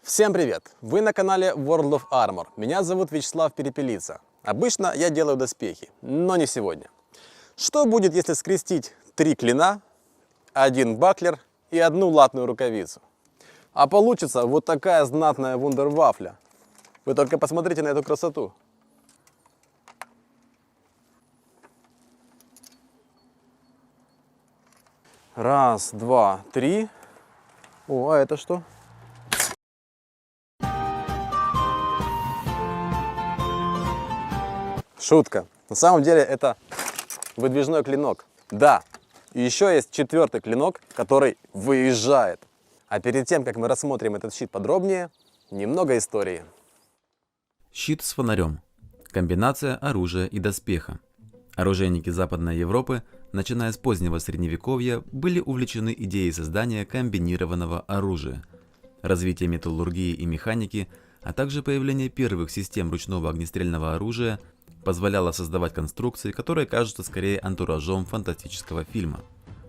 Всем привет! Вы на канале World of Armor. Меня зовут Вячеслав Перепелица. Обычно я делаю доспехи, но не сегодня. Что будет, если скрестить 3 клина, 1 баклер и 1 латную рукавицу? А получится вот такая знатная вундервафля. Вы только посмотрите на эту красоту. Раз, два, три. О, а это что? Шутка. На самом деле это выдвижной клинок. Да, и еще есть 4-й клинок, который выезжает. А перед тем, как мы рассмотрим этот щит подробнее, немного истории. Щит с фонарем. Комбинация оружия и доспеха. Оружейники Западной Европы, начиная с позднего Средневековья, были увлечены идеей создания комбинированного оружия. Развитие металлургии и механики, а также появление первых систем ручного огнестрельного оружия позволяло создавать конструкции, которые кажутся скорее антуражом фантастического фильма.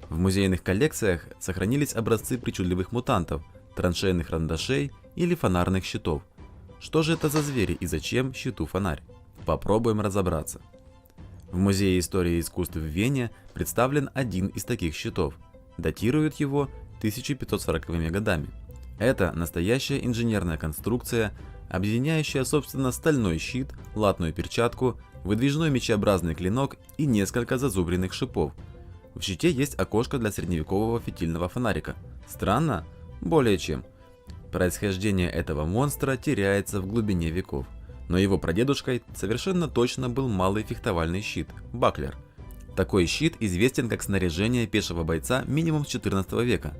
В музейных коллекциях сохранились образцы причудливых мутантов, траншейных рандашей или фонарных щитов. Что же это за звери и зачем щиту фонарь? Попробуем разобраться. В Музее истории искусств в Вене представлен один из таких щитов. Датируют его 1540-ми годами. Это настоящая инженерная конструкция, объединяющая, собственно, стальной щит, латную перчатку, выдвижной мечеобразный клинок и несколько зазубренных шипов. В щите есть окошко для средневекового фитильного фонарика. Странно? Более чем. Происхождение этого монстра теряется в глубине веков. Но его прадедушкой совершенно точно был малый фехтовальный щит – баклер. Такой щит известен как снаряжение пешего бойца минимум с XIV века.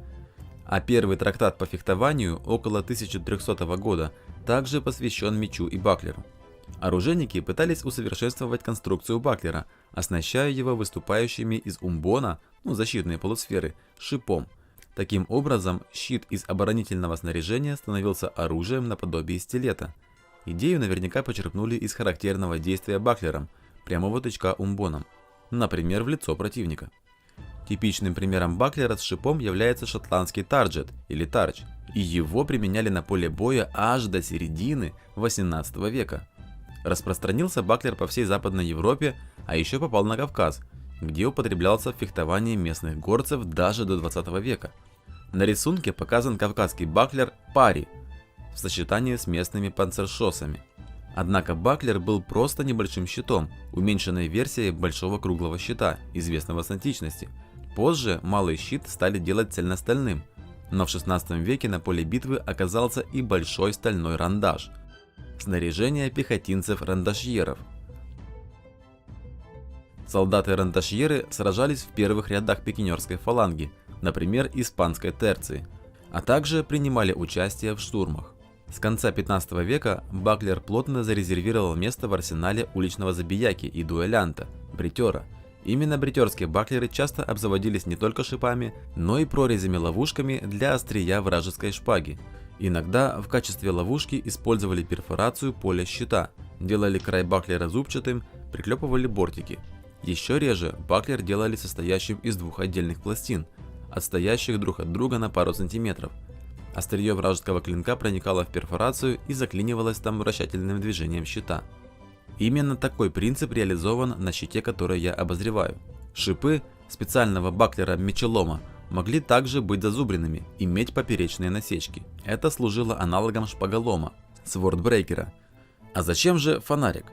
А первый трактат по фехтованию около 1300 года также посвящен мечу и баклеру. Оружейники пытались усовершенствовать конструкцию баклера, оснащая его выступающими из умбона, защитные полусферы, шипом. Таким образом, щит из оборонительного снаряжения становился оружием наподобие стилета. Идею наверняка почерпнули из характерного действия баклером, прямого тычка умбоном, например, в лицо противника. Типичным примером баклера с шипом является шотландский тарджет или тардж, и его применяли на поле боя аж до середины 18 века. Распространился баклер по всей Западной Европе, а еще попал на Кавказ, где употреблялся в фехтовании местных горцев даже до 20 века. На рисунке показан кавказский баклер пари в сочетании с местными панцершоссами. Однако баклер был просто небольшим щитом, уменьшенной версией большого круглого щита, известного с античности. Позже малый щит стали делать цельностальным, но в 16 веке на поле битвы оказался и большой стальной рандаш – снаряжение пехотинцев-рандашьеров. Солдаты-рандашьеры сражались в первых рядах пикинерской фаланги, например, испанской терции, а также принимали участие в штурмах. С конца 15 века баклер плотно зарезервировал место в арсенале уличного забияки и дуэлянта – бритера. Именно бритерские баклеры часто обзаводились не только шипами, но и прорезями-ловушками для острия вражеской шпаги. Иногда в качестве ловушки использовали перфорацию поля щита, делали край баклера зубчатым, приклепывали бортики. Еще реже баклер делали состоящим из 2 отдельных пластин, отстоящих друг от друга на пару сантиметров. Острие вражеского клинка проникало в перфорацию и заклинивалось там вращательным движением щита. Именно такой принцип реализован на щите, который я обозреваю. Шипы специального баклера-мечелома могли также быть зазубренными, иметь поперечные насечки. Это служило аналогом шпаголома, свордбрейкера. А зачем же фонарик?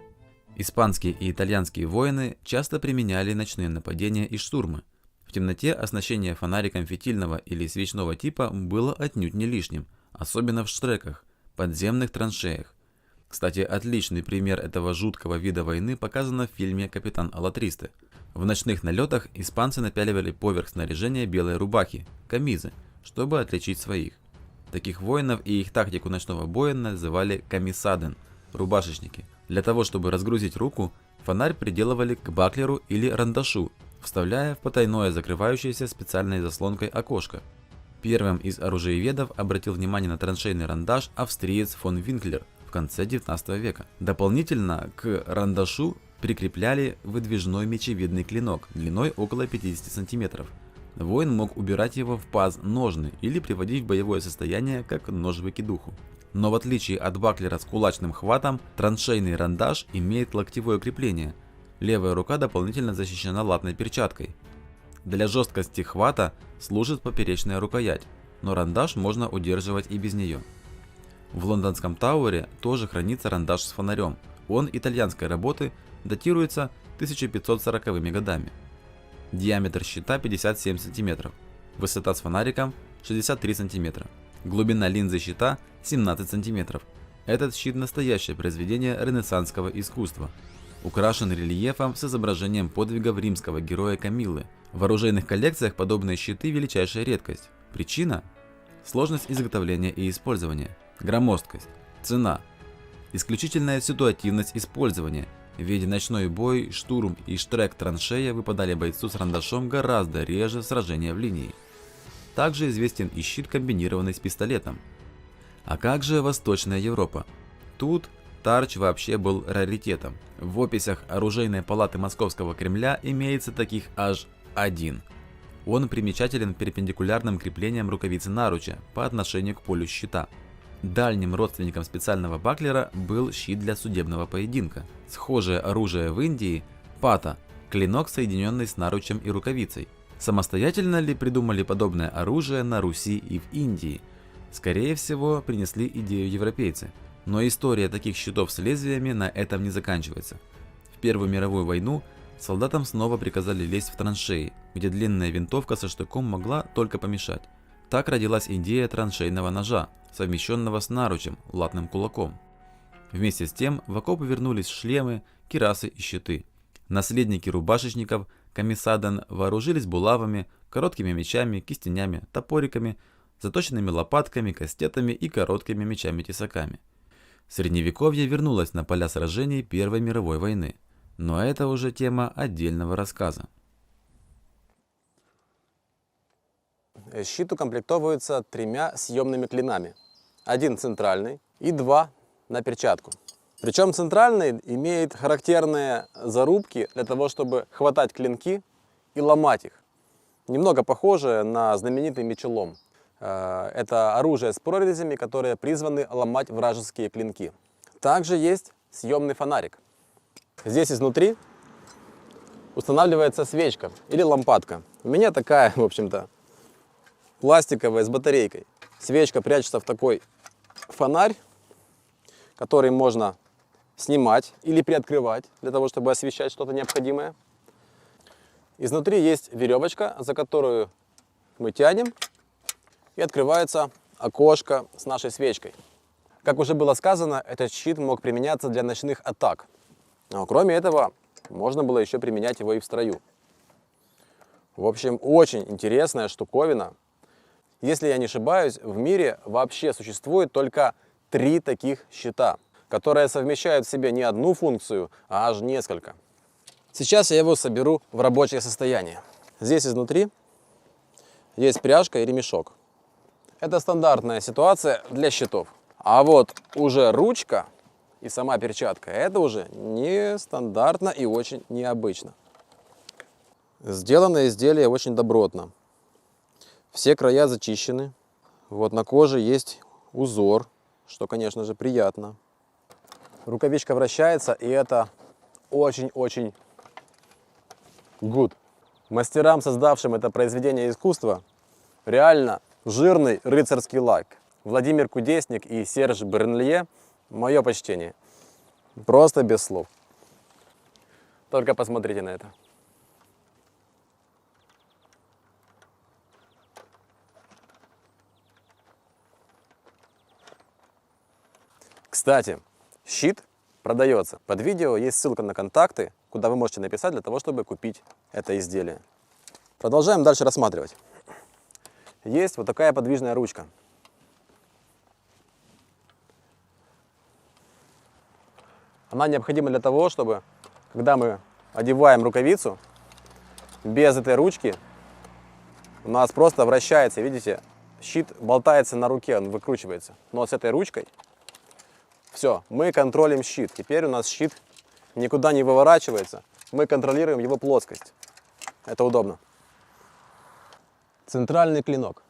Испанские и итальянские воины часто применяли ночные нападения и штурмы. В темноте оснащение фонариком фитильного или свечного типа было отнюдь не лишним, особенно в штреках, подземных траншеях. Кстати, отличный пример этого жуткого вида войны показано в фильме «Капитан Алатристе». В ночных налетах испанцы напяливали поверх снаряжения белые рубахи, камизы, чтобы отличить своих. Таких воинов и их тактику ночного боя называли камисаден – рубашечники. Для того, чтобы разгрузить руку, фонарь приделывали к баклеру или рандашу, вставляя в потайное закрывающееся специальной заслонкой окошко. Первым из оружиеведов обратил внимание на траншейный рандаш австриец фон Винклер в конце 19 века. Дополнительно к рандашу прикрепляли выдвижной мечевидный клинок длиной около 50 см. Воин мог убирать его в паз ножны или приводить в боевое состояние как нож-выкидуху. Но в отличие от баклера с кулачным хватом, траншейный рандаш имеет локтевое крепление. Левая рука дополнительно защищена латной перчаткой. Для жесткости хвата служит поперечная рукоять, но рандаш можно удерживать и без нее. В лондонском Тауэре тоже хранится рандаш с фонарем. Он итальянской работы, датируется 1540-ми годами. Диаметр щита 57 см, высота с фонариком 63 см, глубина линзы щита 17 см. Этот щит – настоящее произведение ренессансского искусства. Украшен рельефом с изображением подвигов римского героя Камиллы. В оружейных коллекциях подобные щиты – величайшая редкость. Причина – сложность изготовления и использования, громоздкость, цена, исключительная ситуативность использования. Ведь ночной бой, штурм и штрек-траншея выпадали бойцу с рандашом гораздо реже сражения в линии. Также известен и щит, комбинированный с пистолетом. А как же Восточная Европа? Тут Тарч вообще был раритетом. В описях оружейной палаты Московского Кремля имеется таких аж один. Он примечателен перпендикулярным креплением рукавицы наруча по отношению к полю щита. Дальним родственником специального баклера был щит для судебного поединка. Схожее оружие в Индии – пата, клинок, соединенный с наручем и рукавицей. Самостоятельно ли придумали подобное оружие на Руси и в Индии? Скорее всего, принесли идею европейцы. Но история таких щитов с лезвиями на этом не заканчивается. В Первую мировую войну солдатам снова приказали лезть в траншеи, где длинная винтовка со штыком могла только помешать. Так родилась идея траншейного ножа, совмещенного с наручем, латным кулаком. Вместе с тем в окопы вернулись шлемы, кирасы и щиты. Наследники рубашечников, комиссадан, вооружились булавами, короткими мечами, кистенями, топориками, заточенными лопатками, кастетами и короткими мечами-тесаками. Средневековье вернулось на поля сражений Первой мировой войны, но это уже тема отдельного рассказа. Щит укомплектовывается 3 съемными клинами. Один центральный и 2 на перчатку. Причем центральный имеет характерные зарубки для того, чтобы хватать клинки и ломать их. Немного похоже на знаменитый мечелом. Это оружие с прорезями, которые призваны ломать вражеские клинки. Также есть съемный фонарик. Здесь изнутри устанавливается свечка или лампадка. У меня такая, в общем-то, пластиковая с батарейкой. Свечка прячется в такой фонарь, который можно снимать или приоткрывать для того, чтобы освещать что-то необходимое. Изнутри есть веревочка, за которую мы тянем, и открывается окошко с нашей свечкой. Как уже было сказано, этот щит мог применяться для ночных атак. Но кроме этого, можно было еще применять его и в строю. В общем, очень интересная штуковина. Если я не ошибаюсь, в мире вообще существует только 3 таких щита, которые совмещают в себе не одну функцию, а аж несколько. Сейчас я его соберу в рабочее состояние. Здесь изнутри есть пряжка и ремешок. Это стандартная ситуация для щитов. А вот уже ручка и сама перчатка, это уже нестандартно и очень необычно. Сделано изделие очень добротно. Все края зачищены. Вот на коже есть узор, что, конечно же, приятно. Рукавичка вращается, и это очень-очень good. Мастерам, создавшим это произведение искусства, реально жирный рыцарский лайк. Владимир Кудесник и Серж Бернлье, мое почтение. Просто без слов. Только посмотрите на это. Кстати, щит продается. Под видео есть ссылка на контакты, куда вы можете написать для того, чтобы купить это изделие. Продолжаем дальше рассматривать. Есть вот такая подвижная ручка. Она необходима для того, чтобы, когда мы одеваем рукавицу, без этой ручки у нас просто вращается, видите, щит болтается на руке, он выкручивается. Но с этой ручкой все, мы контролируем щит. Теперь у нас щит никуда не выворачивается, мы контролируем его плоскость. Это удобно. Центральный клинок.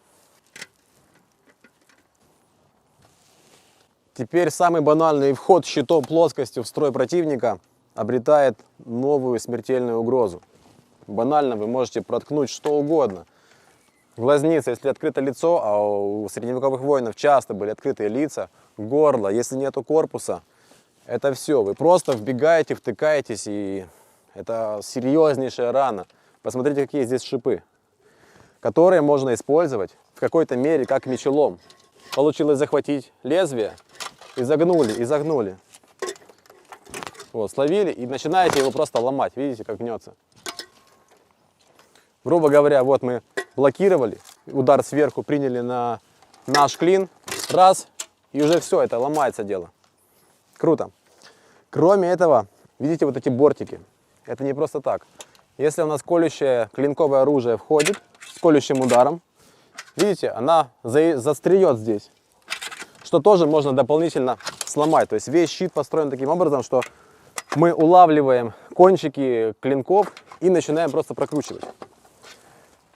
Теперь самый банальный вход щитом плоскостью в строй противника обретает новую смертельную угрозу. Банально вы можете проткнуть что угодно. Глазница, если открыто лицо, а у средневековых воинов часто были открытые лица, горло, если нету корпуса, это все. Вы просто вбегаете, втыкаетесь, и это серьезнейшая рана. Посмотрите, какие здесь шипы, которые можно использовать в какой-то мере как мечелом. Получилось захватить лезвие, изогнули. Вот, словили и начинаете его просто ломать. Видите, как гнется. Грубо говоря, вот мы блокировали, удар сверху приняли на наш клин, раз, и уже все, это ломается дело. Круто. Кроме этого, видите вот эти бортики, это не просто так. Если у нас колющее клинковое оружие входит с колющим ударом, видите, она застряет здесь, что тоже можно дополнительно сломать. То есть весь щит построен таким образом, что мы улавливаем кончики клинков и начинаем просто прокручивать.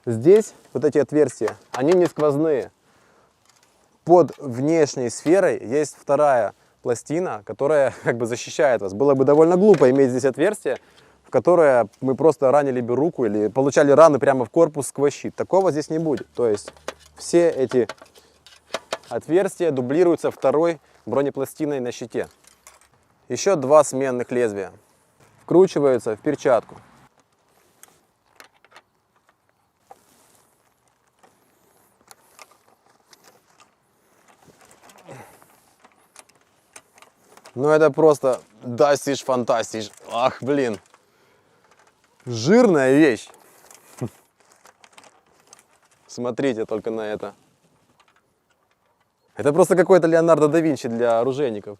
Здесь вот эти отверстия, они не сквозные. Под внешней сферой есть вторая пластина, которая как бы защищает вас. Было бы довольно глупо иметь здесь отверстие, в которое мы просто ранили бы руку или получали раны прямо в корпус сквозь щит. Такого здесь не будет. То есть все эти отверстия дублируются второй бронепластиной на щите. Еще два сменных лезвия вкручиваются в перчатку. Ну это просто дастиш фантастиш. Ах, блин. Жирная вещь. Смотрите только на это. Это просто какой-то Леонардо да Винчи для оружейников,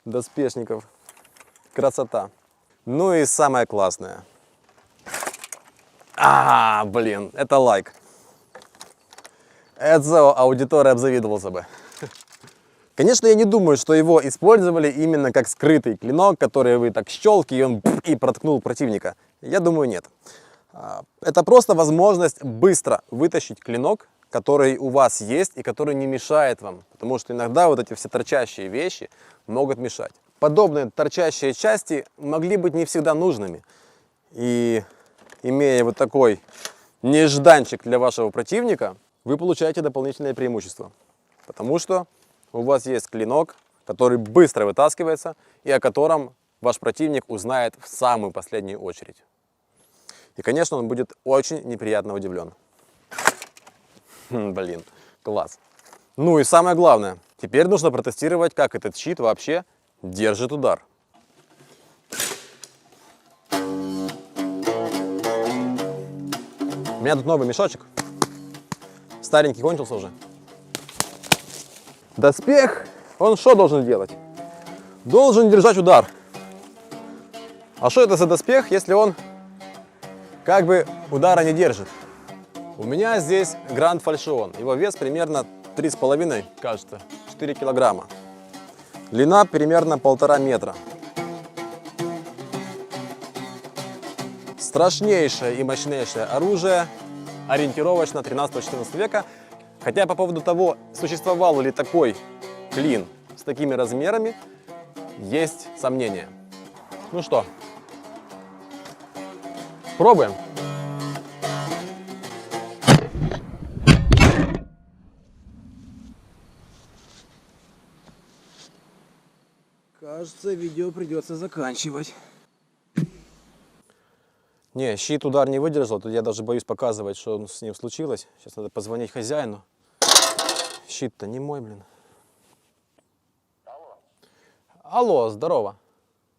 доспешников. Красота. Ну и самое классное. Блин, это лайк. Это аудитория обзавидовался бы. Конечно, я не думаю, что его использовали именно как скрытый клинок, который вы так щелки, и он и проткнул противника. Я думаю, нет. Это просто возможность быстро вытащить клинок, который у вас есть и который не мешает вам. Потому что иногда вот эти все торчащие вещи могут мешать. Подобные торчащие части могли быть не всегда нужными. И имея вот такой нежданчик для вашего противника, вы получаете дополнительное преимущество. Потому что у вас есть клинок, который быстро вытаскивается и о котором ваш противник узнает в самую последнюю очередь. И, конечно, он будет очень неприятно удивлен. Блин, класс. Ну и самое главное, теперь нужно протестировать, как этот щит вообще держит удар. У меня тут новый мешочек. Старенький кончился уже. Доспех, он что должен делать? Должен держать удар. А что это за доспех, если он как бы удара не держит? У меня здесь Гранд Фальшион. Его вес примерно 3,5, кажется, 4 килограмма. Длина примерно 1,5 метра. Страшнейшее и мощнейшее оружие, ориентировочно 13-14 века. Хотя по поводу того, существовал ли такой клин с такими размерами, есть сомнения. Ну что, пробуем. Кажется, видео придется заканчивать. Не, щит удар не выдержал, тут я даже боюсь показывать, что с ним случилось. Сейчас надо позвонить хозяину. Щит-то не мой, блин. Алло. Алло, здорово.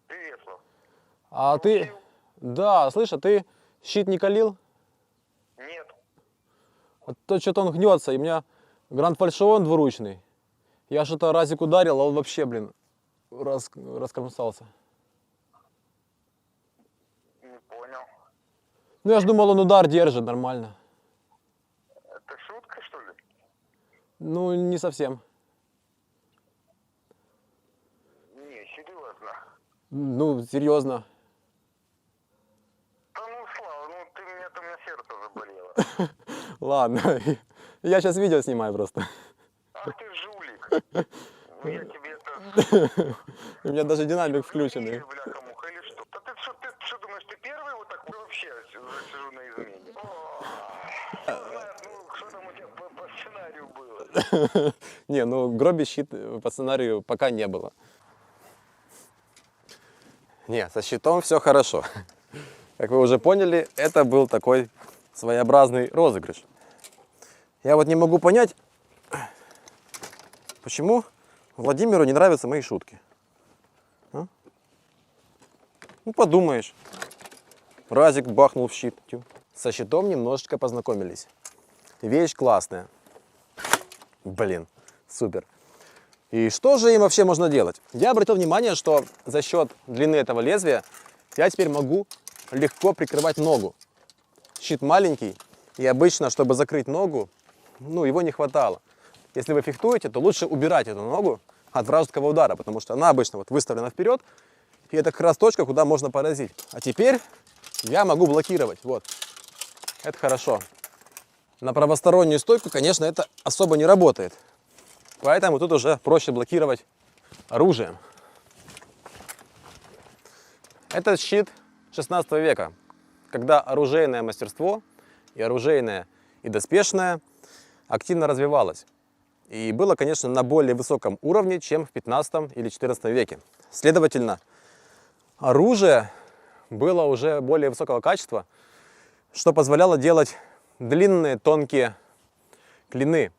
Привет, Слав. А ты... Да, слышь, а ты щит не калил? Нет. Вот то что-то он гнется, и у меня Гранд Фальшион двуручный. Я что-то разик ударил, а он вообще, блин, раскромсался. Не понял. Ну я ж думал, он удар держит нормально. Это шутка, что ли? Ну, не совсем. Не, серьезно. Ну, серьезно. Да ну, Слава, ну ты меня там на сердце заболело. Ладно, я сейчас видео снимаю просто. Ах ты жулик. Ну я тебе это У меня даже динамик включенный. Бляха-муха, или что? Да ты что думаешь, ты первый вот так вообще сижу на измене? Кто знает, ну, что там у тебя по сценарию было? Не, ну гроби щит по сценарию пока не было. Не, со щитом все хорошо. Как вы уже поняли, это был такой своеобразный розыгрыш. Я вот не могу понять, почему Владимиру не нравятся мои шутки. А? Ну, подумаешь. Разик бахнул в щит. Тю. Со щитом немножечко познакомились. Вещь классная. Блин, супер. И что же им вообще можно делать? Я обратил внимание, что за счет длины этого лезвия я теперь могу легко прикрывать ногу. Щит маленький, и обычно, чтобы закрыть ногу, ну, его не хватало. Если вы фехтуете, то лучше убирать эту ногу от вражеского удара, потому что она обычно вот выставлена вперед, и это как раз точка, куда можно поразить. А теперь я могу блокировать. Вот. Это хорошо. На правостороннюю стойку, конечно, это особо не работает. Поэтому тут уже проще блокировать оружием. Этот щит 16 века, когда оружейное мастерство и оружейное, и доспешное активно развивалось. И было, конечно, на более высоком уровне, чем в 15 или 14 веке. Следовательно, оружие было уже более высокого качества, что позволяло делать длинные, тонкие клины,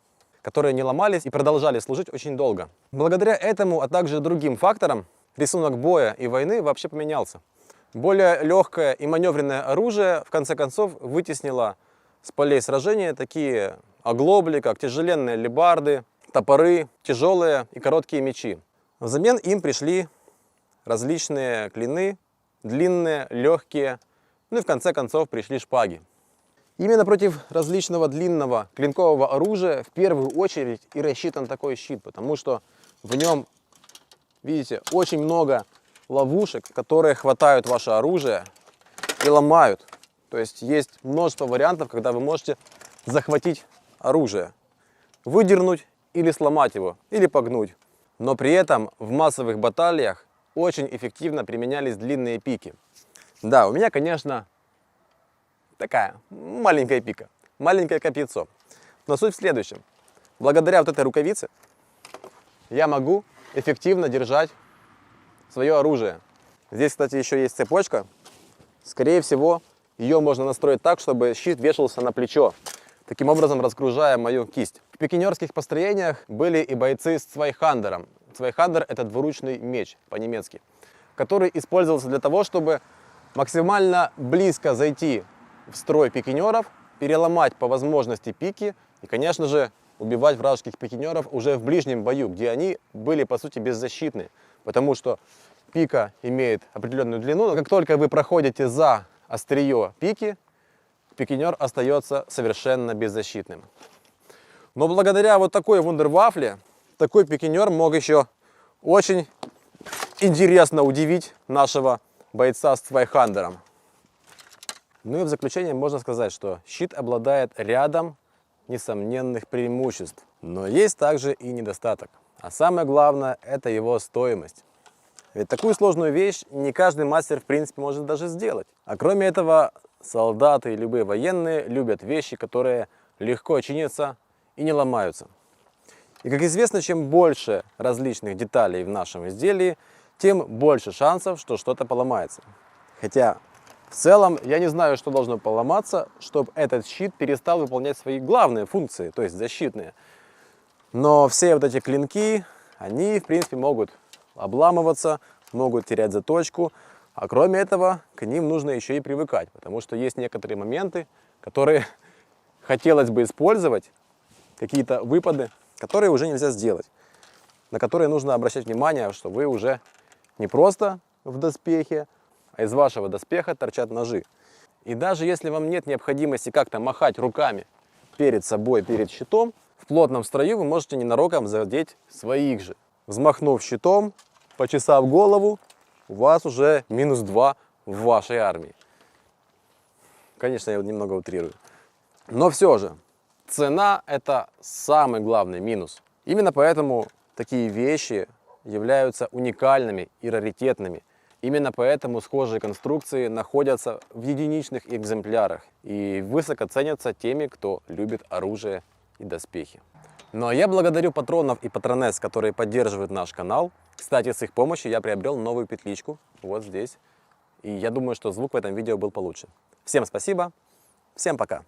которые не ломались и продолжали служить очень долго. Благодаря этому, а также другим факторам, рисунок боя и войны вообще поменялся. Более легкое и маневренное оружие, в конце концов, вытеснило с полей сражения такие оглобли, как тяжеленные алебарды, топоры, тяжелые и короткие мечи. Взамен им пришли различные клины, длинные, легкие, ну и в конце концов пришли шпаги. Именно против различного длинного клинкового оружия в первую очередь и рассчитан такой щит, потому что в нем, видите, очень много ловушек, которые хватают ваше оружие и ломают. То есть есть множество вариантов, когда вы можете захватить оружие, выдернуть или сломать его, или погнуть. Но при этом в массовых баталиях очень эффективно применялись длинные пики. Да, у меня, конечно, такая маленькая пика, маленькое копьецо. Но суть в следующем. Благодаря вот этой рукавице я могу эффективно держать свое оружие. Здесь, кстати, еще есть цепочка. Скорее всего, ее можно настроить так, чтобы щит вешался на плечо, таким образом разгружая мою кисть. В пикинерских построениях были и бойцы с цвайхандером. Цвайхандер — это двуручный меч по-немецки, который использовался для того, чтобы максимально близко зайти в строй пикинеров, переломать по возможности пики и, конечно же, убивать вражеских пикинеров уже в ближнем бою, где они были, по сути, беззащитны. Потому что пика имеет определенную длину, но как только вы проходите за острие пики, пикинер остается совершенно беззащитным. Но благодаря вот такой вундервафле, такой пикинер мог еще очень интересно удивить нашего бойца с цвайхандером. Ну и в заключение можно сказать, что щит обладает рядом несомненных преимуществ, но есть также и недостаток. А самое главное — это его стоимость. Ведь такую сложную вещь не каждый мастер в принципе может даже сделать. А кроме этого, солдаты и любые военные любят вещи, которые легко чинятся и не ломаются. И как известно, чем больше различных деталей в нашем изделии, тем больше шансов, что что-то поломается. Хотя в целом я не знаю, что должно поломаться, чтобы этот щит перестал выполнять свои главные функции, то есть защитные. Но все вот эти клинки, они в принципе могут обламываться, могут терять заточку. А кроме этого, к ним нужно еще и привыкать, потому что есть некоторые моменты, которые хотелось бы использовать, какие-то выпады, которые уже нельзя сделать, на которые нужно обращать внимание, что вы уже не просто в доспехе, а из вашего доспеха торчат ножи. И даже если вам нет необходимости как-то махать руками перед собой, перед щитом, в плотном строю вы можете ненароком задеть своих же. Взмахнув щитом, почесав голову, у вас уже -2 в вашей армии. Конечно, я немного утрирую. Но все же, цена — это самый главный минус. Именно поэтому такие вещи являются уникальными и раритетными. Именно поэтому схожие конструкции находятся в единичных экземплярах и высоко ценятся теми, кто любит оружие и доспехи. Ну а я благодарю патронов и патронесс, которые поддерживают наш канал. Кстати, с их помощью я приобрел новую петличку вот здесь. И я думаю, что звук в этом видео был получше. Всем спасибо, всем пока!